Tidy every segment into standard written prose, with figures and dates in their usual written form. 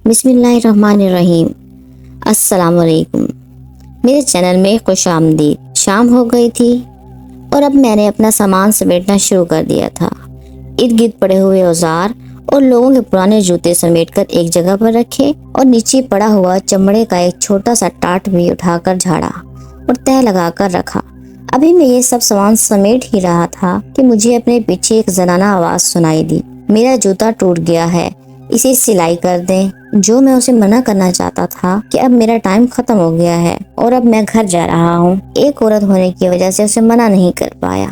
بسم اللہ الرحمن الرحیم۔ السلام علیکم، میرے چینل میں خوش آمدید۔ شام ہو گئی تھی اور اب میں نے اپنا سامان سمیٹنا شروع کر دیا تھا۔ ارد گرد پڑے ہوئے اوزار اور لوگوں کے پرانے جوتے سمیٹ کر ایک جگہ پر رکھے اور نیچے پڑا ہوا چمڑے کا ایک چھوٹا سا ٹاٹ بھی اٹھا کر جھاڑا اور تہہ لگا کر رکھا۔ ابھی میں یہ سب سامان سمیٹ ہی رہا تھا کہ مجھے اپنے پیچھے ایک زنانہ آواز سنائی دی، میرا جوتا ٹوٹ گیا ہے، اسے سلائی کر دیں۔ جو میں اسے منع کرنا چاہتا تھا کہ اب میرا ٹائم ختم ہو گیا ہے اور اب میں گھر جا رہا ہوں، ایک عورت ہونے کی وجہ سے اسے منع نہیں کر پایا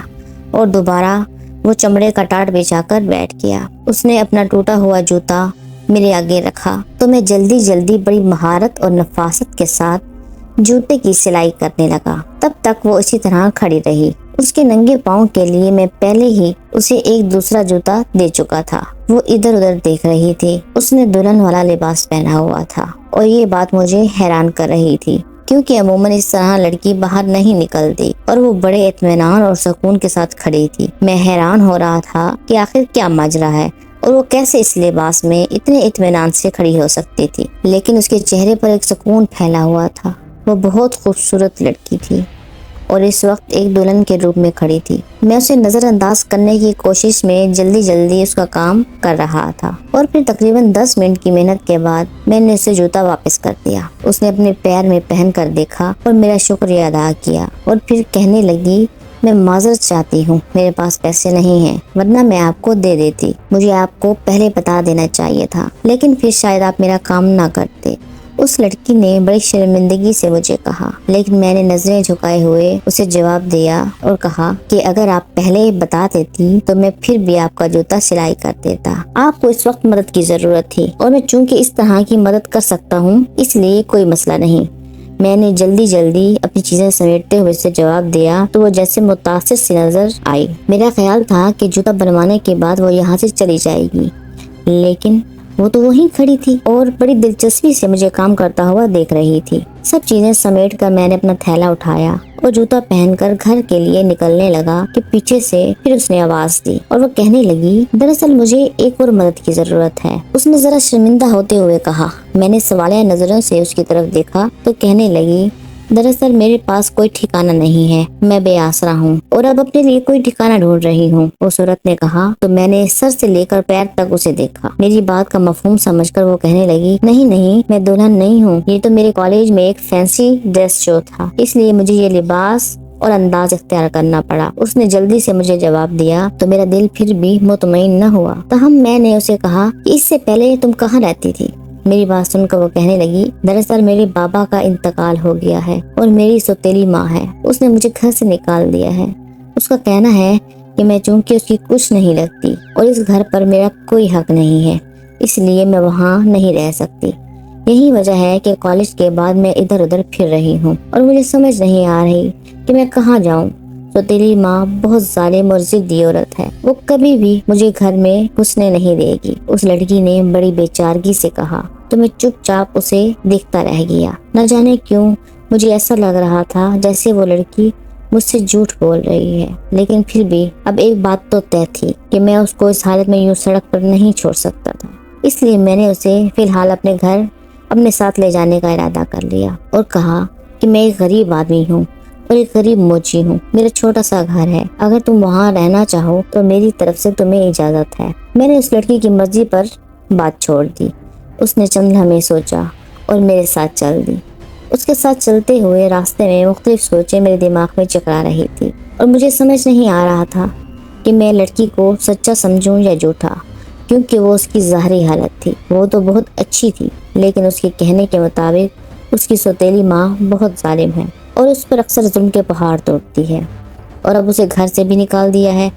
اور دوبارہ وہ چمڑے کا ٹاٹ بچھا کر بیٹھ گیا۔ اس نے اپنا ٹوٹا ہوا جوتا میرے آگے رکھا تو میں جلدی بڑی مہارت اور نفاست کے ساتھ جوتے کی سلائی کرنے لگا۔ تب تک وہ اسی طرح کھڑی رہی۔ اس کے ننگے پاؤں کے لیے میں پہلے ہی اسے ایک دوسرا جوتا دے چکا تھا۔ وہ ادھر ادھر دیکھ رہی تھی۔ اس نے دلہن والا لباس پہنا ہوا تھا اور یہ بات مجھے حیران کر رہی تھی کیونکہ عموماً اس طرح لڑکی باہر نہیں نکلتی اور وہ بڑے اطمینان اور سکون کے ساتھ کھڑی تھی۔ میں حیران ہو رہا تھا کہ آخر کیا ماجرا ہے اور وہ کیسے اس لباس میں اتنے اطمینان سے کھڑی ہو سکتی تھی، لیکن اس کے چہرے پر ایک سکون پھیلا ہوا تھا۔ وہ بہت خوبصورت لڑکی تھی اور اس وقت ایک دلہن کے روپ میں کھڑی تھی۔ میں اسے نظر انداز کرنے کی کوشش میں جلدی اس کا کام کر رہا تھا اور پھر تقریباً 10 منٹ کی محنت کے بعد میں نے اسے جوتا واپس کر دیا۔ اس نے اپنے پیر میں پہن کر دیکھا اور میرا شکریہ ادا کیا اور پھر کہنے لگی، میں معذرت چاہتی ہوں، میرے پاس پیسے نہیں ہیں ورنہ میں آپ کو دے دیتی۔ مجھے آپ کو پہلے بتا دینا چاہیے تھا، لیکن پھر شاید آپ میرا کام نہ کرتے۔ اس لڑکی نے بڑی شرمندگی سے مجھے کہا، لیکن میں نے نظریں جھکائے ہوئے اسے جواب دیا اور کہا کہ اگر آپ پہلے بتا دیتی تو میں پھر بھی آپ کا جوتا سلائی کر دیتا۔ آپ کو اس وقت مدد کی ضرورت تھی اور میں چونکہ اس طرح کی مدد کر سکتا ہوں اس لیے کوئی مسئلہ نہیں۔ میں نے جلدی اپنی چیزیں سمیٹتے ہوئے اسے جواب دیا تو وہ جیسے متاثر سی نظر آئی۔ میرا خیال تھا کہ جوتا بنوانے کے بعد وہ یہاں سے چلی جائے گی، لیکن وہ تو وہیں کھڑی تھی اور بڑی دلچسپی سے مجھے کام کرتا ہوا دیکھ رہی تھی۔ سب چیزیں سمیٹ کر میں نے اپنا تھیلا اٹھایا اور جوتا پہن کر گھر کے لیے نکلنے لگا کہ پیچھے سے پھر اس نے آواز دی اور وہ کہنے لگی، دراصل مجھے ایک اور مدد کی ضرورت ہے۔ اس نے ذرا شرمندہ ہوتے ہوئے کہا۔ میں نے سوالیہ نظروں سے اس کی طرف دیکھا تو کہنے لگی، دراصل میرے پاس کوئی ٹھکانہ نہیں ہے، میں بے آسرا ہوں اور اب اپنے لیے کوئی ٹھکانہ ڈھونڈ رہی ہوں۔ اس عورت نے کہا تو میں نے سر سے لے کر پیر تک اسے دیکھا۔ میری بات کا مفہوم سمجھ کر وہ کہنے لگی، نہیں میں دلہن نہیں ہوں، یہ تو میرے کالج میں ایک فینسی ڈریس شو تھا، اس لیے مجھے یہ لباس اور انداز اختیار کرنا پڑا۔ اس نے جلدی سے مجھے جواب دیا تو میرا دل پھر بھی مطمئن نہ ہوا۔ تاہم میں نے اسے کہا کہ اس سے پہلے تم کہاں رہتی تھی؟ میری بات سن کر وہ کہنے لگی، دراصل میرے بابا کا انتقال ہو گیا ہے اور میری سوتیلی ماں ہے، اس نے مجھے گھر سے نکال دیا ہے۔ اس کا کہنا ہے کہ میں چونکہ اس کی کچھ نہیں لگتی اور اس گھر پر میرا کوئی حق نہیں ہے، اس لیے میں وہاں نہیں رہ سکتی۔ یہی وجہ ہے کہ کالج کے بعد میں ادھر ادھر پھر رہی ہوں اور مجھے سمجھ نہیں آ رہی کہ میں کہاں جاؤں۔ سوتیلی ماں بہت ظالم اور ضدی عورت ہے، وہ کبھی بھی مجھے گھر میں گھسنے نہیں دے گی۔ اس لڑکی نے بڑی بے چارگی سے کہا تو میں چپ چاپ اسے دیکھتا رہ گیا۔ نہ جانے کیوں مجھے ایسا لگ رہا تھا جیسے وہ لڑکی مجھ سے جھوٹ بول رہی ہے، لیکن پھر بھی اب ایک بات تو طے تھی کہ میں اس کو اس حالت میں یوں سڑک پر نہیں چھوڑ سکتا تھا، اس لیے میں نے اسے فی الحال اپنے گھر اپنے ساتھ لے جانے کا ارادہ کر لیا اور کہا کہ میں ایک غریب آدمی ہوں اور ایک غریب موچی ہوں، میرا چھوٹا سا گھر ہے، اگر تم وہاں رہنا چاہو تو میری طرف سے تمہیں اجازت ہے۔ میں نے اس لڑکی کی مرضی پر بات چھوڑ دی۔ اس نے چند لمحے سوچا اور میرے ساتھ چل دی۔ اس کے ساتھ چلتے ہوئے راستے میں مختلف سوچیں میرے دماغ میں چکرا رہی تھی اور مجھے سمجھ نہیں آ رہا تھا کہ میں لڑکی کو سچا سمجھوں یا جھوٹا، کیونکہ وہ اس کی ظاہری حالت تھی، وہ تو بہت اچھی تھی، لیکن اس کے کہنے کے مطابق اس کی سوتیلی ماں بہت ظالم ہے اور اس پر اکثر ظلم کے پہاڑ توڑتی ہے اور اب اسے گھر سے بھی نکال دیا ہے۔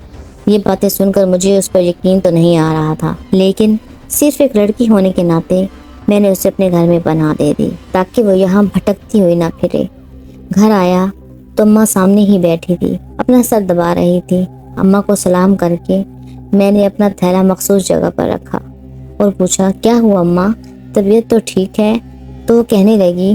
یہ باتیں سن کر مجھے اس پر یقین تو نہیں آ رہا تھا، لیکن صرف ایک لڑکی ہونے کے ناطے میں نے اسے اپنے گھر میں پناہ دے دی تاکہ وہ یہاں بھٹکتی ہوئی نہ پھرے۔ گھر آیا تو اماں سامنے ہی بیٹھی تھی، اپنا سر دبا رہی تھی۔ اماں کو سلام کر کے میں نے اپنا تھیلا مخصوص جگہ پر رکھا اور پوچھا، کیا ہوا اماں، طبیعت تو ٹھیک ہے؟ تو وہ کہنے لگی،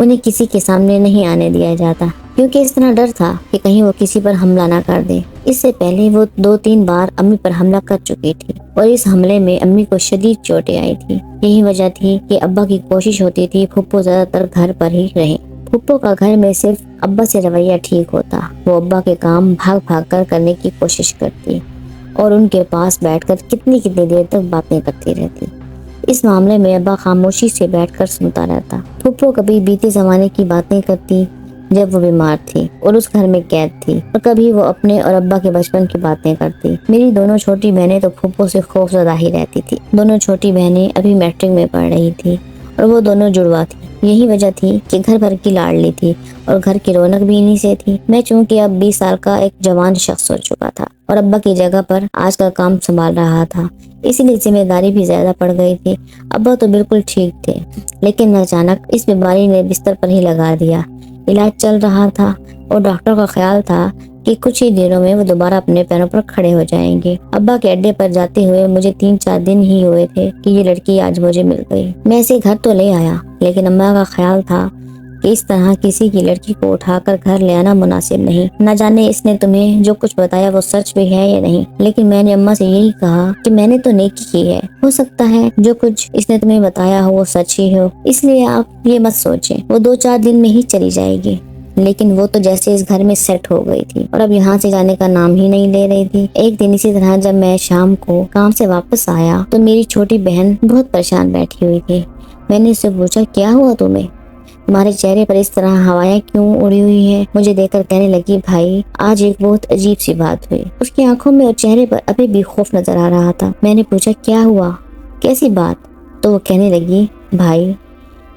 انہیں کسی کے سامنے نہیں آنے دیا جاتا، کیونکہ اس طرح ڈر تھا کہ کہیں وہ کسی پر حملہ نہ کر دے۔ اس سے پہلے وہ 2-3 بار امی پر حملہ کر چکی تھی اور اس حملے میں امی کو شدید چوٹیں آئی تھی۔ یہی وجہ تھی کہ ابا کی کوشش ہوتی تھی پھپھو زیادہ تر گھر پر ہی رہیں۔ پھپھو کا گھر میں صرف ابا سے رویہ ٹھیک ہوتا، وہ ابا کے کام بھاگ بھاگ کر کرنے کی کوشش کرتی اور ان کے پاس بیٹھ کر کتنی دیر تک باتیں کرتی رہتی۔ اس معاملے میں ابا خاموشی سے بیٹھ کر سنتا رہتا۔ پھپھو کبھی بیتے زمانے کی باتیں کرتی جب وہ بیمار تھی اور اس گھر میں قید تھی، اور کبھی وہ اپنے اور ابا کے بچپن کی باتیں کرتی۔ میری دونوں چھوٹی بہنیں تو پھپھو سے خوف زدہ ہی رہتی تھی۔ دونوں چھوٹی بہنیں ابھی میٹرک میں پڑھ رہی تھی اور وہ دونوں جڑوا تھی۔ یہی وجہ تھی کہ گھر بھر کی لاڈلی تھی اور گھر کی رونق بھی انہی سے تھی۔ میں چونکہ اب 20 سال کا ایک جوان شخص ہو چکا تھا اور ابا کی جگہ پر آج کا کام سنبھال رہا تھا، اسی لیے ذمہ داری بھی زیادہ پڑ گئی تھی۔ ابا تو بالکل ٹھیک تھے، لیکن اچانک اس بیماری نے بستر پر ہی لگا دیا۔ علاج چل رہا تھا اور ڈاکٹر کا خیال تھا کہ کچھ ہی دنوں میں وہ دوبارہ اپنے پیروں پر کھڑے ہو جائیں گے۔ ابا کے اڈے پر جاتے ہوئے مجھے 3-4 دن ہی ہوئے تھے کہ یہ لڑکی آج مجھے مل گئی۔ میں اسے گھر تو لے آیا، لیکن اماں کا خیال تھا کہ اس طرح کسی کی لڑکی کو اٹھا کر گھر لے آنا مناسب نہیں۔ نہ جانے اس نے تمہیں جو کچھ بتایا وہ سچ بھی ہے یا نہیں، لیکن میں نے اماں سے یہی کہا کہ میں نے تو نیکی کی ہے، ہو سکتا ہے جو کچھ اس نے تمہیں بتایا ہو وہ سچ ہی ہو، اس لیے آپ یہ مت سوچیں، وہ 2-4 دن میں ہی چلی جائے گی۔ لیکن وہ تو جیسے اس گھر میں سیٹ ہو گئی تھی اور اب یہاں سے جانے کا نام ہی نہیں لے رہی تھی۔ ایک دن اسی طرح جب میں شام کو کام سے واپس آیا تو میری چھوٹی بہن بہت پریشان بیٹھی ہوئی تھی۔ میں نے اس سے پوچھا، کیا ہوا تمہیں؟ تمہارے چہرے پر اس طرح ہوائیں کیوں اڑی ہوئی ہیں؟ مجھے دیکھ کر کہنے لگی، بھائی آج ایک بہت عجیب سی بات ہوئی۔ اس کی آنکھوں میں اور چہرے پر ابھی بھی خوف نظر آ رہا تھا۔ میں نے پوچھا، کیا ہوا؟ کیسی بات؟ تو وہ کہنے لگی، بھائی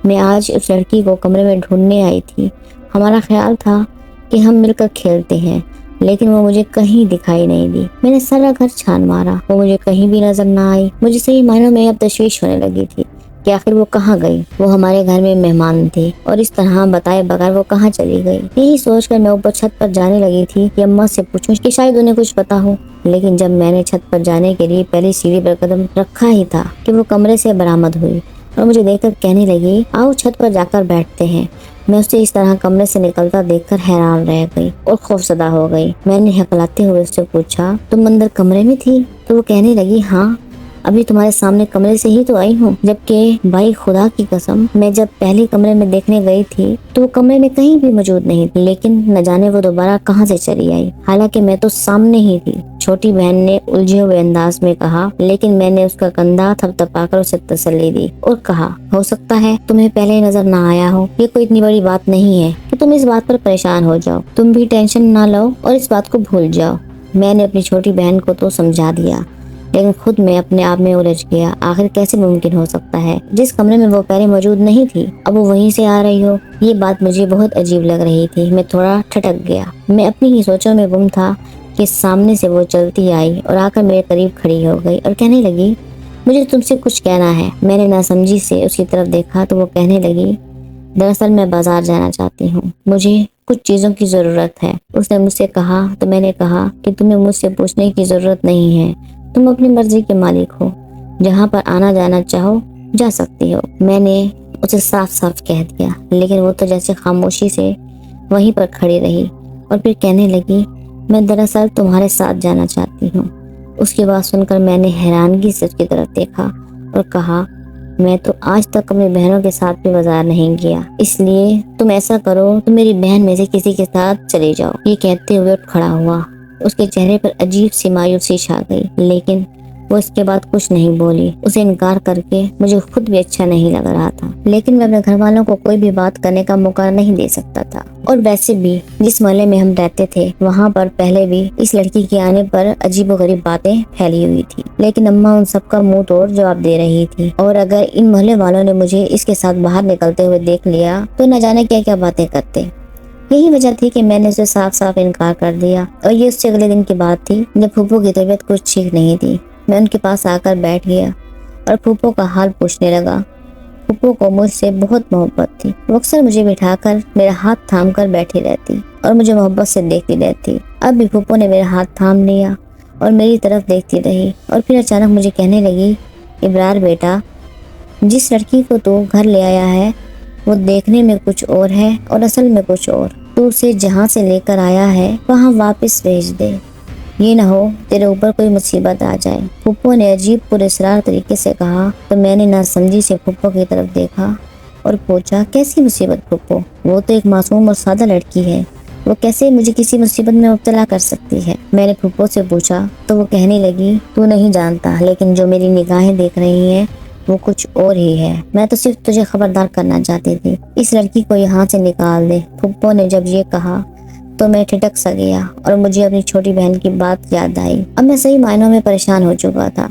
میں آج اس لڑکی کو کمرے میں ڈھونڈنے آئی تھی۔ ہمارا خیال تھا کہ ہم مل کر کھیلتے ہیں، لیکن وہ مجھے کہیں دکھائی نہیں دی۔ میں نے سارا گھر چھان مارا، وہ مجھے کہیں بھی نظر نہ آئی۔ مجھے صحیح معنوں میں اب تشویش ہونے لگی تھی کہ آخر وہ کہاں گئی۔ وہ ہمارے گھر میں مہمان تھی اور اس طرح بتائے بغیر وہ کہاں چلی گئی۔ یہی سوچ کر میں اوپر چھت پر جانے لگی تھی کہ اماں سے پوچھوں کہ شاید انہیں کچھ پتا ہو، لیکن جب میں نے چھت پر جانے کے لیے پہلی سیڑھی پر قدم رکھا ہی تھا کہ وہ کمرے سے برآمد ہوئی اور مجھے دیکھ کر کہنے لگی، آؤ چھت پر جا کر بیٹھتے ہیں۔ میں اسے اس طرح کمرے سے نکلتا دیکھ کر حیران رہ گئی اور خوفزدہ ہو گئی۔ میں نے ہکلاتے ہوئے اس سے پوچھا، تم اندر کمرے میں تھی؟ تو وہ کہنے لگی، ہاں ابھی تمہارے سامنے کمرے سے ہی تو آئی ہوں، جبکہ بھائی خدا کی قسم میں جب پہلے کمرے میں دیکھنے گئی تھی تو وہ کمرے میں کہیں بھی موجود نہیں تھی، لیکن نہ جانے وہ دوبارہ کہاں سے چلی آئی، حالانکہ میں تو سامنے ہی تھی۔ چھوٹی بہن نے الجھے ہوئے انداز میں کہا، لیکن میں نے اس کا کندھا تھپتھپا کر اسے تسلی دی اور کہا، ہو سکتا ہے تمہیں پہلے نظر نہ آیا ہو، یہ کوئی اتنی بڑی بات نہیں ہے کہ تم اس بات پر پریشان ہو جاؤ، تم بھی ٹینشن نہ لو اور اس بات کو بھول جاؤ۔ میں نے اپنی چھوٹی بہن کو تو سمجھا دیا، لیکن خود میں اپنے آپ میں الجھ گیا۔ آخر کیسے ممکن ہو سکتا ہے جس کمرے میں وہ پہلے موجود نہیں تھی اب وہ وہیں سے آ رہی ہو؟ یہ بات مجھے بہت عجیب لگ رہی تھی۔ میں تھوڑا ٹھٹک گیا، میں اپنی ہی سوچوں میں گم تھا کہ سامنے سے وہ چلتی آئی اور آ کر میرے قریب کھڑی ہو گئی اور کہنے لگی، مجھے تم سے کچھ کہنا ہے۔ میں نے ناسمجھی سے اس کی طرف دیکھا تو وہ کہنے لگی، دراصل میں بازار جانا چاہتی ہوں، مجھے کچھ چیزوں کی ضرورت ہے۔ اس نے مجھ سے کہا تو میں نے کہا کہ تمہیں مجھ سے پوچھنے کی ضرورت نہیں ہے، تم اپنی مرضی کے مالک ہو، جہاں پر آنا جانا چاہو جا سکتی ہو۔ میں نے اسے صاف صاف کہہ دیا، لیکن وہ تو جیسے خاموشی سے وہیں پر کھڑی رہی اور پھر کہنے لگی، میں دراصل تمہارے ساتھ جانا چاہتی ہوں۔ اس کی بات سن کر میں نے حیرانگی سے اس کی طرف دیکھا اور کہا، میں تو آج تک اپنی بہنوں کے ساتھ بھی بازار نہیں گیا، اس لیے تم ایسا کرو تو میری بہن میں سے کسی کے ساتھ چلے جاؤ۔ یہ کہتے ہوئے اٹھ کھڑا ہوا۔ اس کے چہرے پر عجیب سی مایوسی چھا گئی، لیکن وہ اس کے بعد کچھ نہیں بولی۔ اسے انکار کر کے مجھے خود بھی اچھا نہیں لگ رہا تھا، لیکن میں اپنے گھر والوں کو کوئی بھی بات کرنے کا موقع نہیں دے سکتا تھا، اور ویسے بھی جس محلے میں ہم رہتے تھے وہاں پر پہلے بھی اس لڑکی کے آنے پر عجیب و غریب باتیں پھیلی ہوئی تھی، لیکن اماں ان سب کا منہ توڑ جواب دے رہی تھی، اور اگر ان محلے والوں نے مجھے اس کے ساتھ باہر نکلتے ہوئے دیکھ لیا تو نہ جانے کیا کیا باتیں کرتے۔ یہی وجہ تھی کہ میں نے اسے صاف صاف انکار کر دیا، اور یہ اس سے اگلے دن کی بات تھی جب پھوپھو کی طبیعت کچھ ٹھیک نہیں تھی۔ میں ان کے پاس آ کر بیٹھ گیا اور پھوپھو کا حال پوچھنے لگا۔ پھوپھو کو مجھ سے بہت محبت تھی، وہ اکثر مجھے بٹھا کر میرا ہاتھ تھام کر بیٹھی رہتی اور مجھے محبت سے دیکھتی رہتی۔ اب بھی پھوپھو نے میرا ہاتھ تھام لیا اور میری طرف دیکھتی رہی، اور پھر اچانک مجھے کہنے لگی، ابرار بیٹا، جس لڑکی کو تو گھر لے آیا ہے وہ دیکھنے میں کچھ اور ہے اور اصل میں کچھ اور۔ تو اسے جہاں سے لے کر آیا ہے وہاں واپس بھیج دے، یہ نہ ہو تیرے اوپر کوئی مصیبت آ جائے۔ پھپھو نے عجیب پراسرار طریقے سے کہا تو میں نے ناسمجھی سے پھپھو کی طرف دیکھا اور پوچھا، کیسی مصیبت پھپھو؟ وہ تو ایک معصوم اور سادہ لڑکی ہے، وہ کیسے مجھے کسی مصیبت میں مبتلا کر سکتی ہے؟ میں نے پھپھو سے پوچھا تو وہ کہنے لگی، تو نہیں جانتا، لیکن جو میری نگاہیں دیکھ رہی ہیں وہ کچھ اور ہی ہے۔ میں تو صرف تجھے خبردار کرنا چاہتی تھی، اس لڑکی کو یہاں سے نکال دے۔ پھپھو نے جب یہ کہا تو میں ٹھٹک سا گیا اور مجھے اپنی چھوٹی بہن کی بات یاد آئی۔ اب میں صحیح معنوں میں پریشان ہو چکا تھا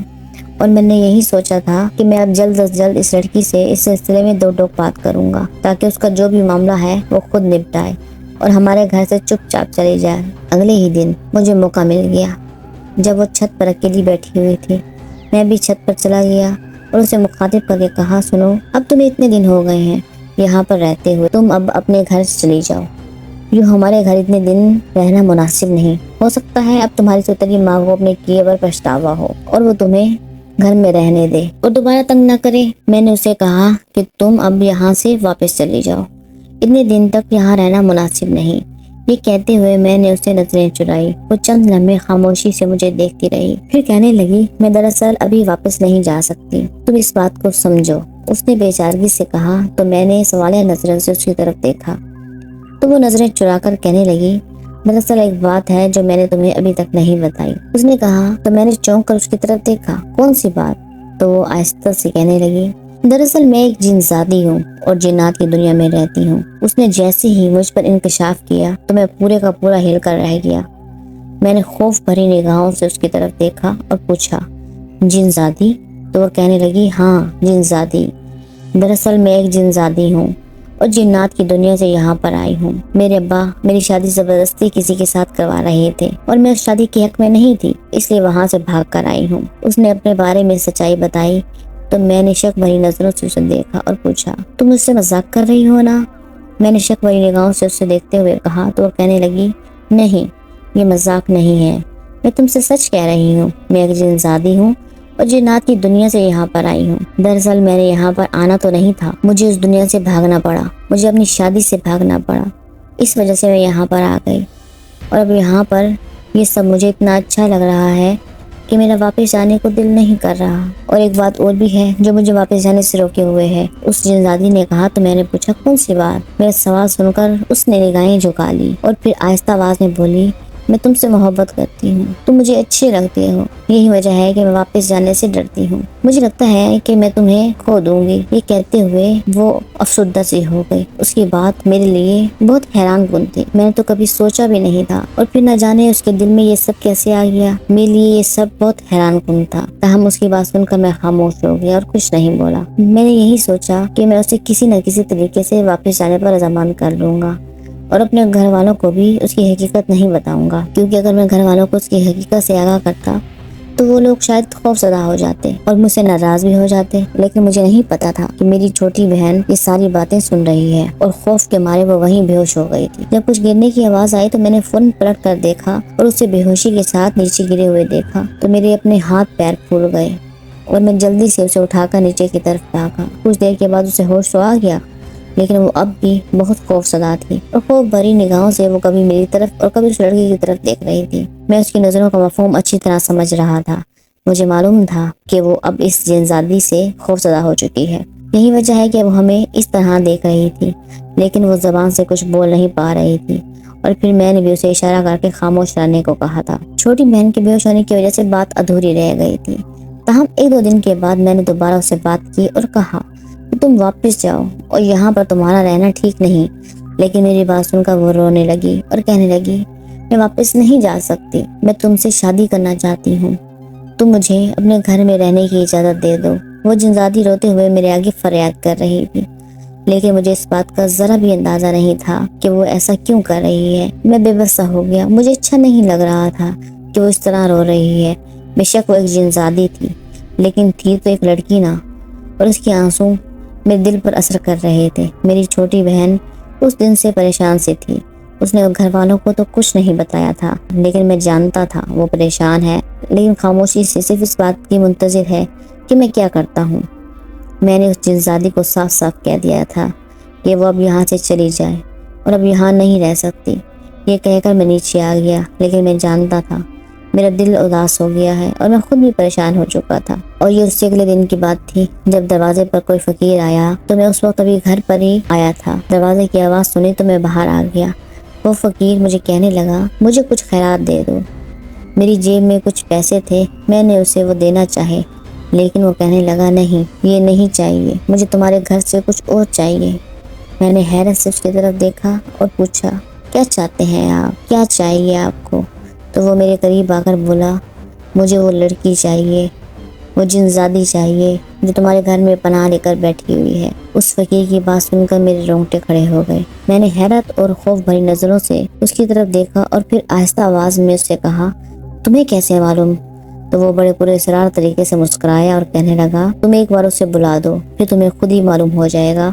اور میں نے یہی سوچا تھا کہ میں اب جلد از جلد اس لڑکی سے اس سلسلے میں دو ٹوک بات کروں گا تاکہ اس کا جو بھی معاملہ ہے وہ خود نپٹائے اور ہمارے گھر سے چپ چاپ چلی جائے۔ اگلے ہی دن مجھے موقع مل گیا جب وہ چھت پر اکیلی بیٹھی ہوئی تھی۔ میں بھی چھت پر چلا گیا اور اسے مخاطب کر کے کہا، سنو، اب تمہیں اتنے دن ہو گئے ہیں یہاں پر رہتے ہوئے، تم اب اپنے گھر چلی جاؤ۔ یوں ہمارے گھر اتنے دن رہنا مناسب نہیں ہو سکتا ہے۔ اب تمہاری سوتیلی ماں کو اپنے کیے پر پچھتاوا ہو اور وہ تمہیں گھر میں رہنے دے اور دوبارہ تنگ نہ کرے۔ میں نے اسے کہا کہ تم اب یہاں سے واپس چلی جاؤ، اتنے دن تک یہاں رہنا مناسب نہیں۔ یہ کہتے ہوئے میں نے اسے نظریں چرائی۔ وہ چند لمحے خاموشی سے مجھے دیکھتی رہی، پھر کہنے لگی، میں دراصل ابھی واپس نہیں جا سکتی، تم اس بات کو سمجھو۔ اس نے بے چارگی سے کہا تو میں نے سوالیہ نظروں سے اس کی طرف دیکھا تو وہ نظریں چرا کر کہنے لگی، دراصل ایک بات ہے جو میں نے تمہیں ابھی تک نہیں بتائی۔ اس نے کہا تو میں نے چونک کر اس کی طرف دیکھا، کون سی بات؟ تو وہ آہستہ سے کہنے لگی، دراصل میں ایک جن زادی ہوں اور جنات کی دنیا میں رہتی ہوں۔ اس نے جیسے ہی مجھ پر انکشاف کیا تو میں پورے کا پورا ہل کر رہ گیا۔ میں نے خوف بھری نگاہوں سے اس کی طرف دیکھا اور پوچھا، جن زادی؟ تو وہ کہنے لگی، ہاں، جن زادی۔ دراصل میں ایک جن زادی ہوں اور جنات کی دنیا سے یہاں پر آئی ہوں۔ میرے ابا میری شادی زبردستی کسی کے ساتھ کروا رہے تھے اور میں اس شادی کے حق میں نہیں تھی، اس لیے وہاں سے بھاگ کر آئی ہوں۔ اس نے اپنے بارے میں سچائی بتائی تو میں نے شک بھری نظروں سے اسے دیکھا اور پوچھا، تم مجھ سے مذاق کر رہی ہو نا؟ میں نے شک بھری نگاہوں سے اسے دیکھتے ہوئے کہا تو وہ کہنے لگی، نہیں، یہ مذاق نہیں ہے، میں تم سے سچ کہہ رہی ہوں۔ میں ایک جن زادی ہوں اور جنات کی دنیا سے یہاں پر آئی ہوں۔ دراصل میں نے یہاں پر آنا تو نہیں تھا، مجھے اس دنیا سے بھاگنا پڑا، مجھے اپنی شادی سے بھاگنا پڑا، اس وجہ سے میں یہاں پر آ گئی اور اب یہاں پر یہ سب مجھے اتنا اچھا لگ رہا ہے کہ میرا واپس جانے کو دل نہیں کر رہا۔ اور ایک بات اور بھی ہے جو مجھے واپس جانے سے روکے ہوئے ہے، اس جن زادی نے کہا تو میں نے پوچھا، کون سی بات؟ میرا سوال سن کر اس نے نگاہیں جھکا لی اور پھر آہستہ آواز میں بولی، میں تم سے محبت کرتی ہوں، تم مجھے اچھے لگتے ہو، یہی وجہ ہے کہ میں واپس جانے سے ڈرتی ہوں، مجھے لگتا ہے کہ میں تمہیں کھو دوں گی۔ یہ کہتے ہوئے وہ افسردہ سی ہو گئی۔ اس کی بات میرے لیے بہت حیران کن تھی، میں نے تو کبھی سوچا بھی نہیں تھا اور پھر نہ جانے اس کے دل میں یہ سب کیسے آ گیا۔ میرے لیے یہ سب بہت حیران کن تھا، تاہم اس کی بات سن کر میں خاموش ہو گیا اور کچھ نہیں بولا۔ میں نے یہی سوچا کہ میں اسے کسی نہ کسی طریقے سے واپس جانے پر رضامند کر لوں گا اور اپنے گھر والوں کو بھی اس کی حقیقت نہیں بتاؤں گا، کیونکہ اگر میں گھر والوں کو اس کی حقیقت سے آگاہ کرتا تو وہ لوگ شاید خوف زدہ ہو جاتے اور مجھ سے ناراض بھی ہو جاتے۔ لیکن مجھے نہیں پتا تھا کہ میری چھوٹی بہن یہ ساری باتیں سن رہی ہے اور خوف کے مارے وہ وہیں بے ہوش ہو گئی تھی۔ جب کچھ گرنے کی آواز آئی تو میں نے فوراً پلٹ کر دیکھا اور اسے بے ہوشی کے ساتھ نیچے گرے ہوئے دیکھا تو میرے اپنے ہاتھ پیر پھول گئے اور میں جلدی سے اسے اٹھا کر نیچے کی طرف بھاگا۔ کچھ دیر کے بعد اسے ہوش تو آ گیا، لیکن وہ اب بھی بہت خوف زدہ تھی اور خوف بھری نگاہوں سے وہ کبھی میری طرف اور کبھی اس لڑکی کی طرف دیکھ رہی تھی۔ میں اس کی نظروں کا مفہوم اچھی طرح سمجھ رہا تھا، مجھے معلوم تھا کہ وہ اب اس جن زادی سے خوف زدہ ہو چکی ہے، یہی وجہ ہے کہ وہ ہمیں اس طرح دیکھ رہی تھی، لیکن وہ زبان سے کچھ بول نہیں پا رہی تھی اور پھر میں نے بھی اسے اشارہ کر کے خاموش رہنے کو کہا تھا۔ چھوٹی بہن کے بے ہوش ہونے کی وجہ سے بات ادھوری رہ گئی تھی، تاہم ایک دو دن کے بعد میں نے دوبارہ اسے بات کی اور کہا، تم واپس جاؤ اور یہاں پر تمہارا رہنا ٹھیک نہیں۔ لیکن میری بات سن کر وہ رونے لگی اور کہنے لگی، میں واپس نہیں جا سکتی، میں تم سے شادی کرنا چاہتی ہوں، تم مجھے اپنے گھر میں رہنے کی اجازت دے دو۔ وہ جنزادی روتے ہوئے میرے آگے فریاد کر رہی تھی، لیکن مجھے اس بات کا ذرا بھی اندازہ نہیں تھا کہ وہ ایسا کیوں کر رہی ہے۔ میں بے بس سا ہو گیا، مجھے اچھا نہیں لگ رہا تھا کہ وہ اس طرح رو رہی ہے۔ بے شک وہ ایک جنزادی تھی، لیکن تھی تو ایک لڑکی نا، اور اس کے آنسو میرے دل پر اثر کر رہے تھے۔ میری چھوٹی بہن اس دن سے پریشان سی تھی، اس نے گھر والوں کو تو کچھ نہیں بتایا تھا، لیکن میں جانتا تھا وہ پریشان ہے، لیکن خاموشی سے صرف اس بات کی منتظر ہے کہ میں کیا کرتا ہوں۔ میں نے اس جنزادی کو صاف صاف کہہ دیا تھا کہ وہ اب یہاں سے چلی جائے اور اب یہاں نہیں رہ سکتی۔ یہ کہہ کر میں نیچے آ گیا، لیکن میں جانتا تھا میرا دل اداس ہو گیا ہے اور میں خود بھی پریشان ہو چکا تھا۔ اور یہ اس سے اگلے دن کی بات تھی جب دروازے پر کوئی فقیر آیا تو میں اس وقت ابھی گھر پر ہی آیا تھا۔ دروازے کی آواز سنی تو میں باہر آ گیا۔ وہ فقیر مجھے کہنے لگا مجھے کچھ خیرات دے دو۔ میری جیب میں کچھ پیسے تھے، میں نے اسے وہ دینا چاہے، لیکن وہ کہنے لگا نہیں، یہ نہیں چاہیے، مجھے تمہارے گھر سے کچھ اور چاہیے۔ میں نے حیرت سے اس کی طرف دیکھا اور پوچھا کیا چاہتے ہیں آپ، کیا چاہیے آپ کو؟ تو وہ میرے قریب آ کر بولا مجھے وہ لڑکی چاہیے، وہ جنزادی چاہیے جو تمہارے گھر میں پناہ لے کر بیٹھی ہوئی ہے۔ اس فقیر کی بات سن کر میرے رونگٹے کھڑے ہو گئے۔ میں نے حیرت اور خوف بھری نظروں سے اس کی طرف دیکھا اور پھر آہستہ آواز میں اس سے کہا تمہیں کیسے معلوم؟ تو وہ بڑے پرے اسرار طریقے سے مسکرایا اور کہنے لگا تم ایک بار اسے بلا دو، پھر تمہیں خود ہی معلوم ہو جائے گا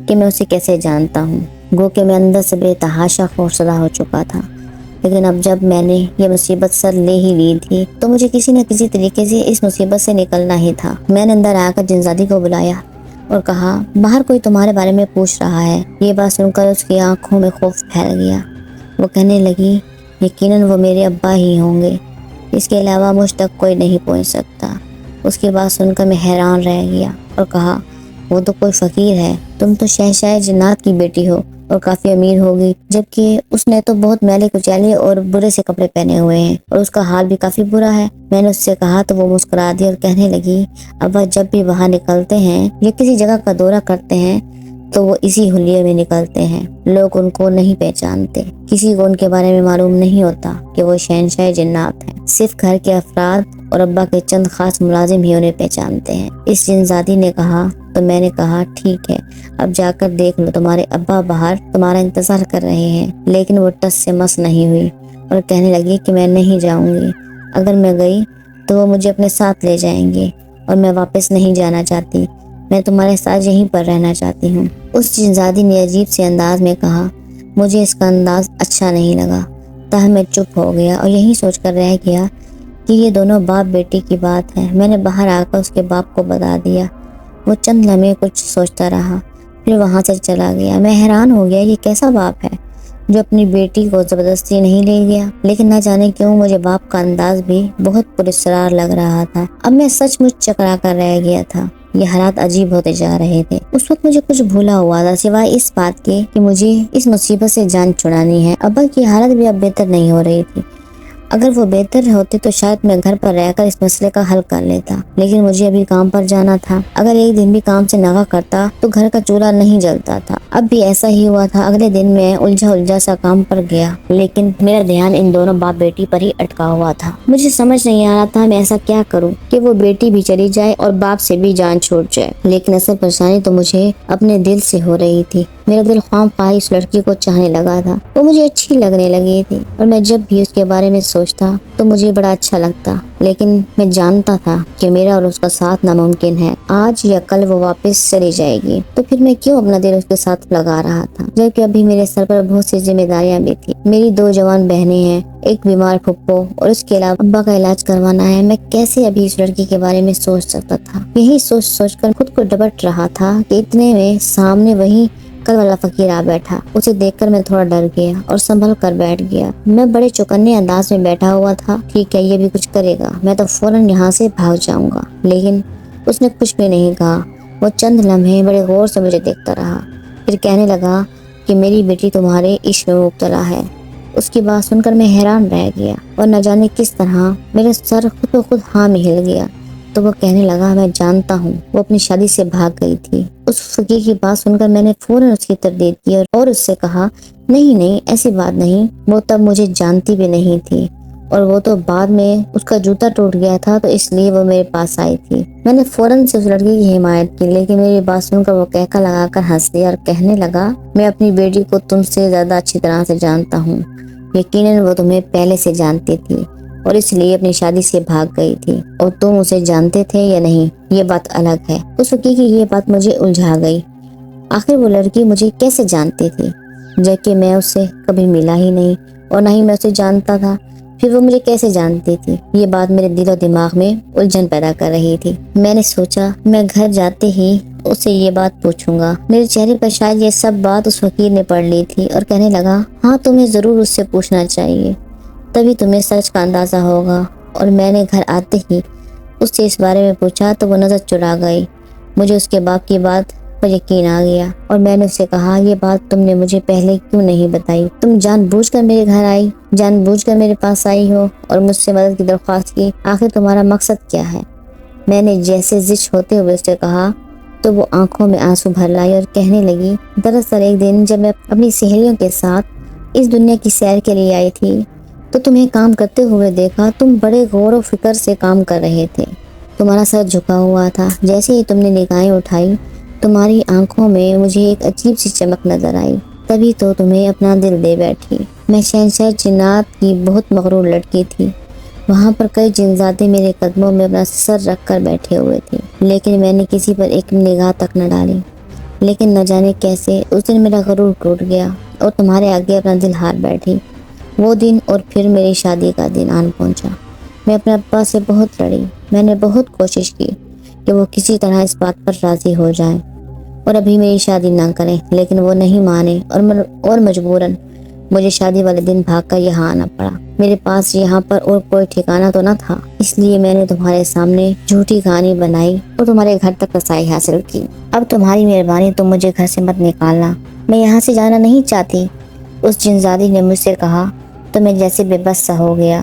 کہ میں اسے کیسے جانتا ہوں۔ گو کہ میں اندر سے بے تحاشا خوفزدہ ہو چکا تھا، لیکن اب جب میں نے یہ مصیبت سر لے ہی لی تھی تو مجھے کسی نہ کسی طریقے سے اس مصیبت سے نکلنا ہی تھا۔ میں نے اندر آ کر جنزادی کو بلایا اور کہا باہر کوئی تمہارے بارے میں پوچھ رہا ہے۔ یہ بات سن کر اس کی آنکھوں میں خوف پھیل گیا۔ وہ کہنے لگی یقیناً وہ میرے ابا ہی ہوں گے، اس کے علاوہ مجھ تک کوئی نہیں پہنچ سکتا۔ اس کی بات سن کر میں حیران رہ گیا اور کہا وہ تو کوئی فقیر ہے، تم تو شہنشاہ جنات کی بیٹی ہو اور کافی امیر ہوگی، جبکہ اس نے تو بہت میلے کچیلے اور برے سے کپڑے پہنے ہوئے ہیں اور اس کا حال بھی کافی برا ہے۔ میں نے اس سے کہا تو وہ مسکرا دی اور کہنے لگی ابا جب بھی وہاں نکلتے ہیں یا کسی جگہ کا دورہ کرتے ہیں تو وہ اسی حلیے میں نکلتے ہیں، لوگ ان کو نہیں پہچانتے، کسی کو ان کے بارے میں معلوم نہیں ہوتا کہ وہ شہنشاہ جنات ہیں، صرف گھر کے افراد اور ابا کے چند خاص ملازم ہی انہیں پہچانتے ہیں۔ اس جنزادی نے کہا تو میں نے کہا ٹھیک ہے، اب جا کر دیکھ لو، تمہارے ابا باہر تمہارا انتظار کر رہے ہیں۔ لیکن وہ ٹس سے مس نہیں ہوئی اور کہنے لگی کہ میں نہیں جاؤں گی، اگر میں گئی تو وہ مجھے اپنے ساتھ لے جائیں گے اور میں واپس نہیں جانا چاہتی، میں تمہارے ساتھ یہیں پر رہنا چاہتی ہوں۔ اس جنزادی نے عجیب سے انداز میں کہا۔ مجھے اس کا انداز اچھا نہیں لگا، تاہم میں چپ ہو گیا اور یہی سوچ کر رہ گیا کہ یہ دونوں باپ بیٹی کی بات ہے۔ میں نے باہر آ کر اس کے باپ کو بتا دیا۔ وہ چند لمحے کچھ سوچتا رہا، پھر وہاں سے چلا گیا۔ میں حیران ہو گیا یہ کیسا باپ ہے جو اپنی بیٹی کو زبردستی نہیں لے گیا، لیکن نہ جانے کیوں مجھے باپ کا انداز بھی بہت پراسرار لگ رہا تھا۔ اب میں سچ مچ چکرا کر رہ گیا تھا، یہ حالات عجیب ہوتے جا رہے تھے۔ اس وقت مجھے کچھ بھولا ہوا تھا سوائے اس بات کے کہ مجھے اس مصیبت سے جان چھڑانی ہے۔ ابا کی حالت بھی اب بہتر نہیں ہو رہی تھی، اگر وہ بہتر ہوتی تو شاید میں گھر پر رہ کر اس مسئلے کا حل کر لیتا، لیکن مجھے ابھی کام پر جانا تھا۔ اگر ایک دن بھی کام سے ناغہ کرتا تو گھر کا چولہا نہیں جلتا تھا۔ اب بھی ایسا ہی ہوا تھا۔ اگلے دن میں الجھا سا کام پر گیا، لیکن میرا دھیان ان دونوں باپ بیٹی پر ہی اٹکا ہوا تھا۔ مجھے سمجھ نہیں آ رہا تھا میں ایسا کیا کروں کہ وہ بیٹی بھی چلی جائے اور باپ سے بھی جان چھوٹ جائے، لیکن اصل پریشانی تو مجھے اپنے دل سے ہو رہی تھی۔ میرا دل خواہ خواہ اس لڑکی کو چاہنے لگا تھا، وہ مجھے اچھی لگنے لگی تھی اور میں جب بھی اس کے بارے میں سوچتا تو مجھے بڑا اچھا لگتا، لیکن میں جانتا تھا کہ میرا اور اس کا ساتھ ناممکن ہے۔ آج یا کل وہ واپس چلی جائے گی تو پھر میں کیوں اپنا دل اس کے ساتھ لگا رہا تھا، جبکہ ابھی میرے سر پر بہت سی ذمہ داریاں بھی تھی۔ میری 2 جوان بہنیں ہیں، ایک بیمار پھپھو اور اس کے علاوہ ابا کا علاج کروانا ہے۔ میں کیسے ابھی اس لڑکی کے بارے میں سوچ سکتا تھا؟ یہی سوچ کر خود کو ڈپٹ رہا تھا کہ اتنے میں سامنے وہی کل والا فقیر آ بیٹھا۔ اسے دیکھ کر میں تھوڑا ڈر گیا اور سنبھل کر بیٹھ گیا۔ میں بڑے چوکنے انداز میں بیٹھا ہوا تھا، ٹھیک ہے یہ بھی کچھ کرے گا، میں تو فوراً یہاں سے بھاگ جاؤں گا، لیکن اس نے کچھ بھی نہیں کہا۔ وہ چند لمحے بڑے غور سے مجھے دیکھتا رہا، پھر کہنے لگا کہ میری بیٹی تمہارے عشق میں مبتلا ہے۔ اس کی بات سن کر میں حیران رہ گیا اور نہ جانے کس طرح میرا سر خود بخود ہاں میں ہل گیا۔ تو وہ کہنے لگا میں جانتا ہوں وہ اپنی شادی سے بھاگ گئی تھی۔ اس فقیر کی بات سن کر میں نے فوراً اس کی تردید کی اور اس سے کہا نہیں ایسی بات نہیں، وہ تب مجھے جانتی بھی نہیں تھی اور وہ تو بعد میں اس کا جوتا ٹوٹ گیا تھا تو اس لیے وہ میرے پاس آئی تھی۔ میں نے فوراً سے اس لڑکی کی حمایت کی، لیکن میری بات سن کر وہ کہکا لگا کر ہنس دیا اور کہنے لگا میں اپنی بیٹی کو تم سے زیادہ اچھی طرح سے جانتا ہوں، یقیناً وہ تمہیں پہلے سے جانتی تھی اور اس لیے اپنی شادی سے بھاگ گئی تھی، اور تم اسے جانتے تھے یا نہیں یہ بات الگ ہے۔ اس فقیر کی یہ بات مجھے الجھا گئی، آخر وہ لڑکی مجھے کیسے جانتی تھی جبکہ میں اس سے کبھی ملا ہی نہیں اور نہ ہی میں اسے جانتا تھا، پھر وہ مجھے کیسے جانتی تھی؟ یہ بات میرے دل و دماغ میں الجھن پیدا کر رہی تھی۔ میں نے سوچا میں گھر جاتے ہی اس سے یہ بات پوچھوں گا۔ میرے چہرے پر شاید یہ سب بات اس فقیر نے پڑھ لی تھی اور کہنے لگا، ہاں تمہیں ضرور اس سے پوچھنا چاہیے، تبھی تمہیں سچ کا اندازہ ہوگا۔ اور میں نے گھر آتے ہی اس سے اس بارے میں پوچھا تو وہ نظر چرا گئی۔ مجھے اس کے باپ کی بات پر یقین آ گیا اور میں نے اس سے کہا، یہ بات تم نے مجھے پہلے کیوں نہیں بتائی؟ تم جان بوجھ کر میرے گھر آئی، جان بوجھ کر میرے پاس آئی ہو اور مجھ سے مدد کی درخواست کی، آخر تمہارا مقصد کیا ہے؟ میں نے جیسے زچ ہوتے ہوئے اس سے کہا تو وہ آنکھوں میں آنسو بھر لائی اور کہنے لگی، دراصل ایک دن جب میں اپنی سہیلیوں کے ساتھ اس دنیا کی سیر کے لیے آئی تھی تو تمہیں کام کرتے ہوئے دیکھا۔ تم بڑے غور و فکر سے کام کر رہے تھے، تمہارا سر جھکا ہوا تھا۔ جیسے ہی تم نے نگاہیں اٹھائی تمہاری آنکھوں میں مجھے ایک عجیب سی چمک نظر آئی، تبھی تو تمہیں اپنا دل دے بیٹھی۔ میں شہنشاہ جنات کی بہت مغرور لڑکی تھی، وہاں پر کئی جنزادے میرے قدموں میں اپنا سر رکھ کر بیٹھے ہوئے تھے، لیکن میں نے کسی پر ایک نگاہ تک نہ ڈالی۔ لیکن نہ جانے کیسے اس دن میرا غرور ٹوٹ گیا اور تمہارے آگے اپنا دل ہار بیٹھی۔ وہ دن اور پھر میری شادی کا دن آن پہنچا۔ میں اپنے ابا سے بہت لڑی، میں نے بہت کوشش کی کہ وہ کسی طرح اس بات پر راضی ہو جائیں اور ابھی میری شادی نہ کریں، لیکن وہ نہیں مانے اور مجبوراً مجھے شادی والے دن بھاگ کر یہاں آنا پڑا۔ میرے پاس یہاں پر اور کوئی ٹھکانہ تو نہ تھا، اس لیے میں نے تمہارے سامنے جھوٹی کہانی بنائی اور تمہارے گھر تک رسائی حاصل کی۔ اب تمہاری مہربانی، تم مجھے گھر سے مت نکالنا، میں یہاں سے جانا نہیں چاہتی۔ اس جنزادی نے مجھ سے کہا تو میں جیسے بے بس سا ہو گیا۔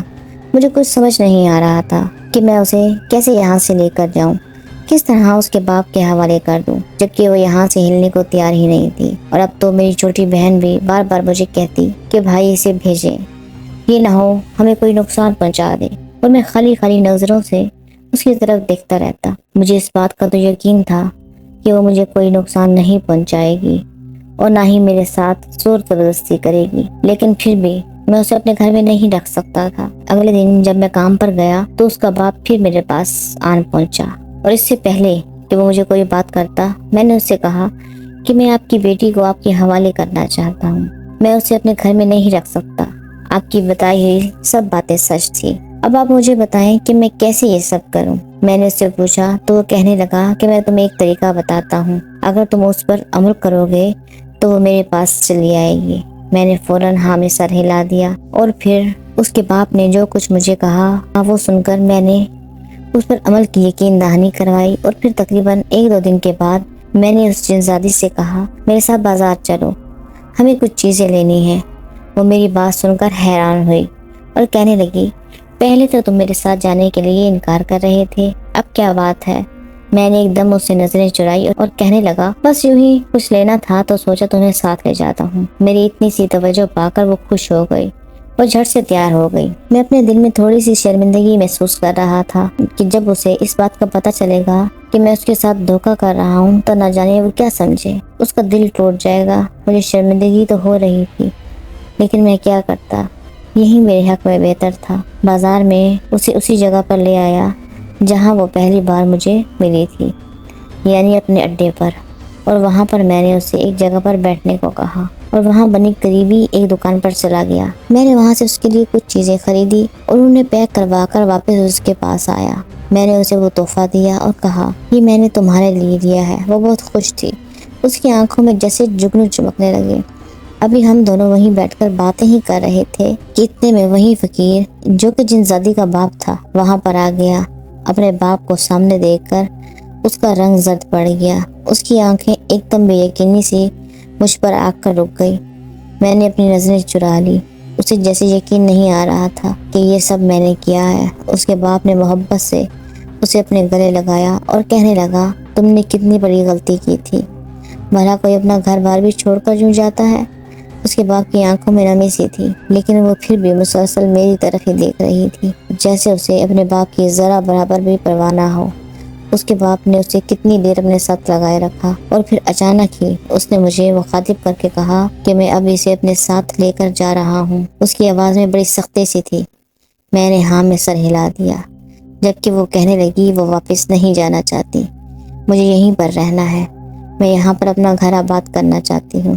مجھے کچھ سمجھ نہیں آ رہا تھا کہ میں اسے کیسے یہاں سے لے کر جاؤں، کس طرح اس کے باپ کے حوالے کر دوں، جبکہ وہ یہاں سے ہلنے کو تیار ہی نہیں تھی۔ اور اب تو میری چھوٹی بہن بھی بار بار مجھے کہتی کہ بھائی اسے بھیجیں، یہ نہ ہو ہمیں کوئی نقصان پہنچا دے، اور میں خالی خالی نظروں سے اس کی طرف دیکھتا رہتا۔ مجھے اس بات کا تو یقین تھا کہ وہ مجھے کوئی نقصان نہیں پہنچائے گی اور نہ ہی میرے ساتھ زور زبردستی کرے گی، لیکن پھر بھی میں اسے اپنے گھر میں نہیں رکھ سکتا تھا۔ اگلے دن جب میں کام پر گیا تو اس کا باپ پھر میرے پاس آن پہنچا، اور اس سے پہلے کہ وہ مجھے کوئی بات کرتا میں نے اس سے کہا کہ میں آپ کی بیٹی کو آپ کے حوالے کرنا چاہتا ہوں، میں اسے اپنے گھر میں نہیں رکھ سکتا۔ آپ کی بتائی ہوئی سب باتیں سچ تھی، اب آپ مجھے بتائیں کہ میں کیسے یہ سب کروں؟ میں نے اس سے پوچھا تو وہ کہنے لگا کہ میں تمہیں ایک طریقہ بتاتا ہوں، اگر تم اس پر عمل کرو گے تو وہ میرے پاس چلی آئے گی۔ میں نے فوراً ہاں میں سر ہلا دیا، اور پھر اس کے باپ نے جو کچھ مجھے کہا وہ سن کر میں نے اس پر عمل کی یقین دہانی کروائی، اور پھر تقریباً 1-2 دن کے بعد میں نے اس جنزادی سے کہا، میرے ساتھ بازار چلو، ہمیں کچھ چیزیں لینی ہیں۔ وہ میری بات سن کر حیران ہوئی اور کہنے لگی، پہلے تو تم میرے ساتھ جانے کے لیے انکار کر رہے تھے، اب کیا بات ہے؟ میں نے ایک دم اس سے نظریں چرائی اور کہنے لگا، بس یوں ہی کچھ لینا تھا تو سوچا تمہیں ساتھ لے جاتا ہوں۔ میری اتنی سی توجہ پا کر وہ خوش ہو گئی اور جھٹ سے تیار ہو گئی۔ میں اپنے دل میں تھوڑی سی شرمندگی محسوس کر رہا تھا کہ جب اسے اس بات کا پتہ چلے گا کہ میں اس کے ساتھ دھوکہ کر رہا ہوں تو نہ جانے وہ کیا سمجھے، اس کا دل ٹوٹ جائے گا۔ مجھے شرمندگی تو ہو رہی تھی، لیکن میں کیا کرتا، یہی میرے حق میں بہتر تھا۔ بازار میں اسے اسی جگہ پر لے آیا جہاں وہ پہلی بار مجھے ملی تھی، یعنی اپنے اڈے پر، اور وہاں پر میں نے اسے ایک جگہ پر بیٹھنے کو کہا اور وہاں بنی قریبی ایک دکان پر چلا گیا۔ میں نے وہاں سے اس کے لیے کچھ چیزیں خریدی اور انہیں پیک کروا کر واپس اس کے پاس آیا۔ میں نے اسے وہ تحفہ دیا اور کہا، یہ میں نے تمہارے لیے دیا ہے۔ وہ بہت خوش تھی، اس کی آنکھوں میں جیسے جگنو چمکنے لگے۔ ابھی ہم دونوں وہیں بیٹھ کر باتیں ہی کر رہے تھے کہ اتنے میں وہی فقیر جو کہ جنزادی کا باپ تھا وہاں پر آ گیا۔ اپنے باپ کو سامنے دیکھ کر اس کا رنگ زرد پڑ گیا، اس کی آنکھیں ایک دم بے یقینی سے مجھ پر آ کر رک گئی۔ میں نے اپنی نظریں چرا لی، اسے جیسے یقین نہیں آ رہا تھا کہ یہ سب میں نے کیا ہے۔ اس کے باپ نے محبت سے اسے اپنے گلے لگایا اور کہنے لگا، تم نے کتنی بڑی غلطی کی تھی، بھلا کوئی اپنا گھر بار بھی چھوڑ کر یوں جاتا ہے؟ اس کے باپ کی آنکھوں میں نمی سی تھی، لیکن وہ پھر بھی مسلسل میری طرف ہی دیکھ رہی تھی، جیسے اسے اپنے باپ کی ذرا برابر بھی پرواہ نہ ہو۔ اس کے باپ نے اسے کتنی دیر اپنے ساتھ لگائے رکھا، اور پھر اچانک ہی اس نے مجھے مخاطب کر کے کہا کہ میں اب اسے اپنے ساتھ لے کر جا رہا ہوں۔ اس کی آواز میں بڑی سختی سی تھی۔ میں نے ہاں میں سر ہلا دیا، جبکہ وہ کہنے لگی وہ واپس نہیں جانا چاہتی، مجھے یہیں پر رہنا ہے، میں یہاں پر اپنا گھر آباد کرنا چاہتی ہوں،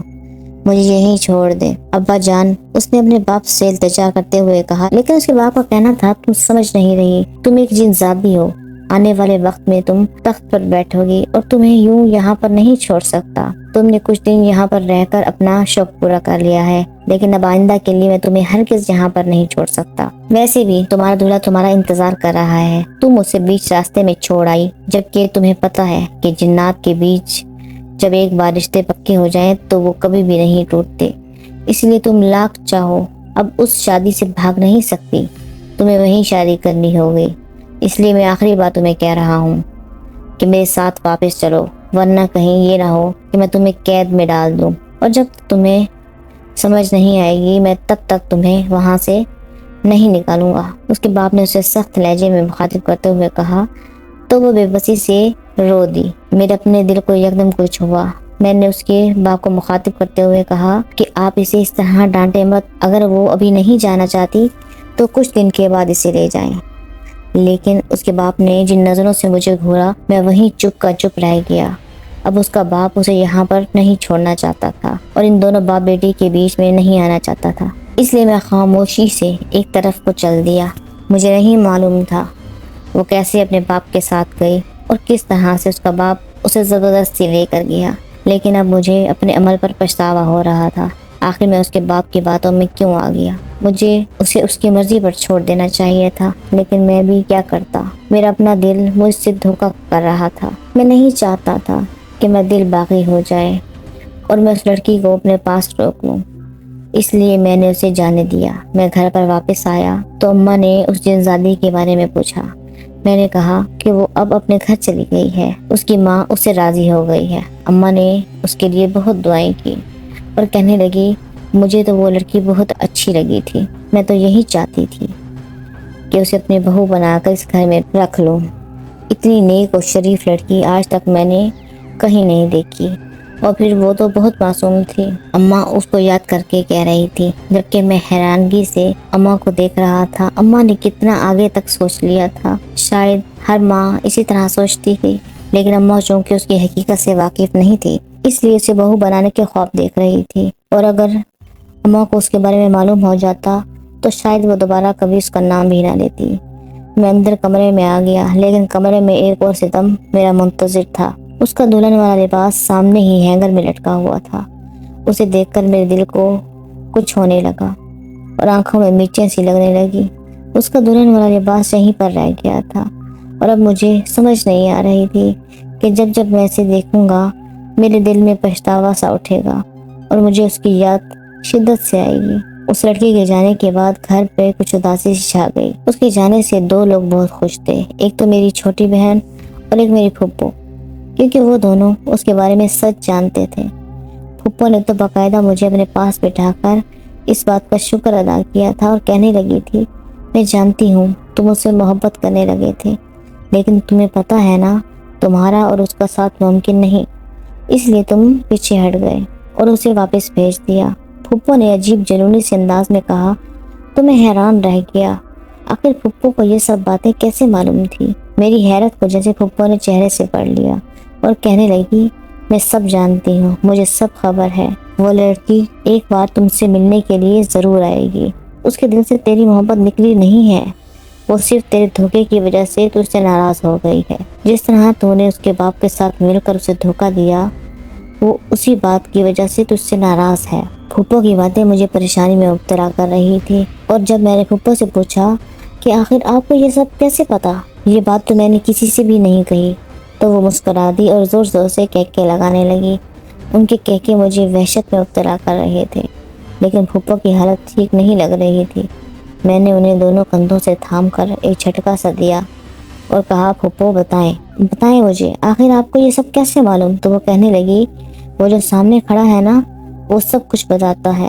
مجھے یہیں چھوڑ دے ابا جان، اس نے اپنے باپ سے التجا کرتے ہوئے کہا۔ لیکن اس کے باپ کا کہنا تھا، تم سمجھ نہیں رہی، تم ایک جنزادی ہو، آنے والے وقت میں تم تخت پر بیٹھو گی اور تمہیں یوں یہاں پر نہیں چھوڑ سکتا۔ تم نے کچھ دن یہاں پر رہ کر اپنا شوق پورا کر لیا ہے، لیکن اب آئندہ کے لیے میں تمہیں ہرگز یہاں پر نہیں چھوڑ سکتا۔ ویسے بھی تمہارا دولہا تمہارا انتظار کر رہا ہے۔ تم اسے بیچ راستے میں چھوڑ آئی، جبکہ تمہیں پتا ہے کہ جنات کے بیچ جب ایک بار رشتے پکے ہو جائیں تو وہ کبھی بھی نہیں ٹوٹتے۔ اس لیے تم لاکھ چاہو اب اس شادی سے بھاگ نہیں سکتی، تمہیں وہیں شادی کرنی ہوگی۔ اس لیے میں آخری بار تمہیں کہہ رہا ہوں کہ میرے ساتھ واپس چلو، ورنہ کہیں یہ نہ ہو کہ میں تمہیں قید میں ڈال دوں، اور جب تمہیں سمجھ نہیں آئے گی میں تب تک تمہیں وہاں سے نہیں نکالوں گا۔ اس کے باپ نے اسے سخت لہجے میں مخاطب کرتے ہوئے کہا تو وہ بے بسی سے رو دی۔ میرے اپنے دل کو یکدم کچھ ہوا۔ میں نے اس کے باپ کو مخاطب کرتے ہوئے کہا کہ آپ اسے اس طرح ڈانٹے مت، اگر وہ ابھی نہیں جانا چاہتی تو کچھ دن کے بعد اسے لے جائیں۔ لیکن اس کے باپ نے جن نظروں سے مجھے گھورا، میں وہیں چپ کا چپ رہ گیا۔ اب اس کا باپ اسے یہاں پر نہیں چھوڑنا چاہتا تھا اور ان دونوں باپ بیٹی کے بیچ میں نہیں آنا چاہتا تھا، اس لیے میں خاموشی سے ایک طرف کو چل دیا۔ مجھے نہیں معلوم تھا وہ کیسے اپنے باپ کے ساتھ گئی اور کس طرح سے اس کا باپ اسے زبردستی لے کر گیا، لیکن اب مجھے اپنے عمل پر پچھتاوا ہو رہا تھا۔ آخر میں اس کے باپ کی باتوں میں کیوں آ گیا؟ مجھے اسے اس کی مرضی پر چھوڑ دینا چاہیے تھا، لیکن میں بھی کیا کرتا؟ میرا اپنا دل مجھ سے دھوکہ کر رہا تھا۔ میں نہیں چاہتا تھا کہ میں دل باغی ہو جائے اور میں اس لڑکی کو اپنے پاس روک لوں، اس لیے میں نے اسے جانے دیا۔ میں گھر پر واپس آیا تو اماں نے اس جنزادی کے بارے میں پوچھا۔ میں نے کہا کہ وہ اب اپنے گھر چلی گئی ہے، اس کی ماں اس سے راضی ہو گئی ہے۔ اماں نے اس کے لیے بہت دعائیں کی اور کہنے لگی مجھے تو وہ لڑکی بہت اچھی لگی تھی، میں تو یہی چاہتی تھی کہ اسے اپنی بہو بنا کر اس گھر میں رکھ لوں۔ اتنی نیک اور شریف لڑکی آج تک میں نے کہیں نہیں دیکھی، اور پھر وہ تو بہت معصوم تھی۔ اماں اس کو یاد کر کے کہہ رہی تھی، جبکہ میں حیرانگی سے اماں کو دیکھ رہا تھا۔ اماں نے کتنا آگے تک سوچ لیا تھا، شاید ہر ماں اسی طرح سوچتی تھی، لیکن اماں چونکہ اس کی حقیقت سے واقف نہیں تھی، اس لیے اسے بہو بنانے کے خواب دیکھ رہی تھی، اور اگر اماں کو اس کے بارے میں معلوم ہو جاتا تو شاید وہ دوبارہ کبھی اس کا نام بھی نہ لیتی۔ میں اندر کمرے میں آ گیا، لیکن کمرے میں ایک اور ستم میرا منتظر تھا۔ اس کا دلہن والا لباس سامنے ہی ہینگر میں لٹکا ہوا تھا۔ اسے دیکھ کر میرے دل کو کچھ ہونے لگا اور آنکھوں میں مرچیں سی لگنے لگی۔ اس کا دلہن والا لباس یہیں پر رہ گیا تھا، اور اب مجھے سمجھ نہیں آ رہی تھی کہ جب جب میں اسے دیکھوں گا میرے دل میں پچھتاوا سا اٹھے گا اور مجھے اس کی یاد شدت سے آئے گی۔ اس لڑکی کے جانے کے بعد گھر پہ کچھ اداسی چھا گئی۔ اس کے جانے سے دو لوگ بہت خوش تھے، ایک تو میری چھوٹی بہن اور ایک میری پھپھو، کیونکہ وہ دونوں اس کے بارے میں سچ جانتے تھے۔ پھپھو نے تو باقاعدہ مجھے اپنے پاس بٹھا کر اس بات کا شکر ادا کیا تھا اور کہنے لگی تھی میں جانتی ہوں تم اس سے محبت کرنے لگے تھے، لیکن تمہیں پتہ ہے نا تمہارا اور اس کا ساتھ ممکن نہیں، اس لیے تم پیچھے ہٹ گئے اور اسے واپس بھیج دیا۔ پھپھو نے عجیب جنونی سے انداز میں کہا تو میں حیران رہ گیا، آخر پھپھو کو یہ سب باتیں کیسے معلوم تھی؟ میری حیرت کو جیسے پھپھو نے چہرے سے پڑھ لیا اور کہنے لگی میں سب جانتی ہوں، مجھے سب خبر ہے، وہ لڑکی ایک بار تم سے ملنے کے لیے ضرور آئے گی۔ اس کے دل سے تیری محبت نکلی نہیں ہے، وہ صرف تیرے دھوکے کی وجہ سے تجھ سے ناراض ہو گئی ہے۔ جس طرح تو نے اس کے باپ کے ساتھ مل کر اسے دھوکا دیا، وہ اسی بات کی وجہ سے تجھ سے ناراض ہے۔ پھپھو کی باتیں مجھے پریشانی میں مبتلا کر رہی تھی، اور جب میں نے پھپھو سے پوچھا کہ آخر آپ کو یہ سب کیسے پتا؟ یہ بات تو میں نے کسی سے بھی نہیں کہی، تو وہ مسکرا دی اور زور زور سے کہکے لگانے لگی۔ ان کے کہکے مجھے وحشت میں مبتلا کر رہے تھے، لیکن پھپھو کی حالت ٹھیک نہیں لگ رہی تھی۔ میں نے انہیں دونوں کندھوں سے تھام کر ایک جھٹکا سا دیا اور کہا پھپھو بتائیں مجھے آخر آپ کو یہ سب کیسے معلوم؟ تو وہ کہنے لگی وہ جو سامنے کھڑا ہے نا وہ سب کچھ بتاتا ہے،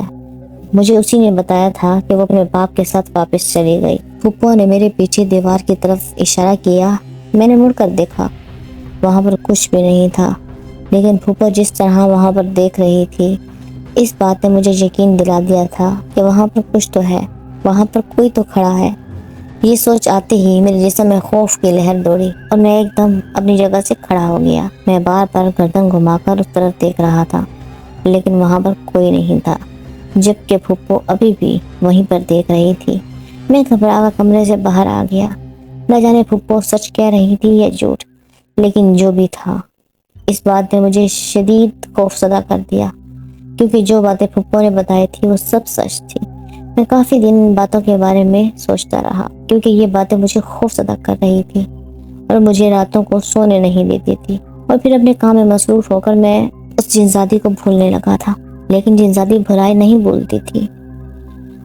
مجھے اسی نے بتایا تھا کہ وہ اپنے باپ کے ساتھ واپس چلی گئی۔ پھپھو نے میرے پیچھے دیوار کی طرف اشارہ کیا، میں نے مڑ کر دیکھا، وہاں پر کچھ بھی نہیں تھا، لیکن پھپھو جس طرح وہاں پر دیکھ رہی تھی اس بات نے مجھے یقین دلا دیا تھا کہ وہاں پر کچھ تو ہے، وہاں پر کوئی تو کھڑا ہے۔ یہ سوچ آتے ہی میرے جسم میں خوف کی لہر دوڑی اور میں ایک دم اپنی جگہ سے کھڑا ہو گیا۔ میں بار بار گردن گھما کر اس طرف دیکھ رہا تھا، لیکن وہاں پر کوئی نہیں تھا، جبکہ پھپھو ابھی بھی وہیں پر دیکھ رہی تھی۔ میں گھبرا کر کمرے سے باہر آ گیا۔ نہ جانے پھپھو سچ کہہ رہی تھی یا جھوٹ، لیکن جو بھی تھا اس بات نے مجھے شدید خوفزدہ کر دیا، کیونکہ جو باتیں پھپھو نے بتائی تھی وہ سب سچ تھی۔ میں کافی دن ان باتوں کے بارے میں سوچتا رہا، کیونکہ یہ باتیں مجھے خوفزدہ کر رہی تھی اور مجھے راتوں کو سونے نہیں دیتی تھی۔ اور پھر اپنے کام میں مصروف ہو کر میں اس جنزادی کو بھولنے لگا تھا، لیکن جنزادی بھلائی نہیں بھولتی تھی۔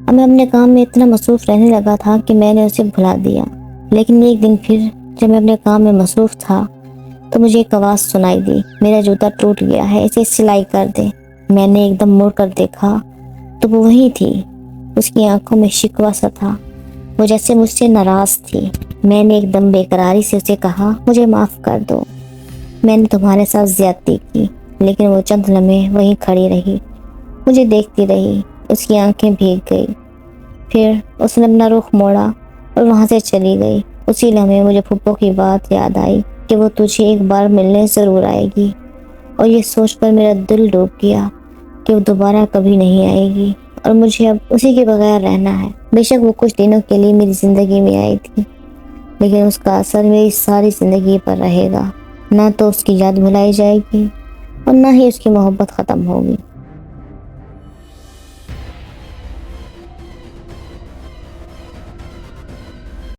اب میں اپنے کام میں اتنا مصروف رہنے لگا تھا کہ میں نے اسے بھلا دیا۔ لیکن ایک دن پھر جب میں اپنے کام میں مصروف تھا تو مجھے ایک آواز سنائی دی، میرا جوتا ٹوٹ گیا ہے، اسے سلائی کر دے۔ میں نے ایک دم مڑ کر دیکھا تو وہ وہی تھی۔ اس کی آنکھوں میں شکوہ سا تھا، وہ جیسے مجھ سے ناراض تھی۔ میں نے ایک دم بے قراری سے اسے کہا، مجھے معاف کر دو، میں نے تمہارے ساتھ زیادتی کی۔ لیکن وہ چند لمحے وہیں کھڑی رہی، مجھے دیکھتی رہی۔ اس کی آنکھیں بھیگ گئی، پھر اس نے اپنا رخ موڑا اور وہاں سے چلی گئی۔ اسی لمحے مجھے پھپھو کی بات یاد آئی کہ وہ تجھے ایک بار ملنے ضرور آئے گی، اور یہ سوچ کر میرا دل ڈوب گیا کہ وہ دوبارہ کبھی نہیں آئے گی اور مجھے اب اسی کے بغیر رہنا ہے۔ بے شک وہ کچھ دنوں کے لیے میری زندگی میں آئی تھی، لیکن اس کا اثر میری ساری زندگی پر رہے گا۔ نہ تو اس کی یاد بھلائی جائے گی اور نہ ہی اس کی محبت ختم ہوگی۔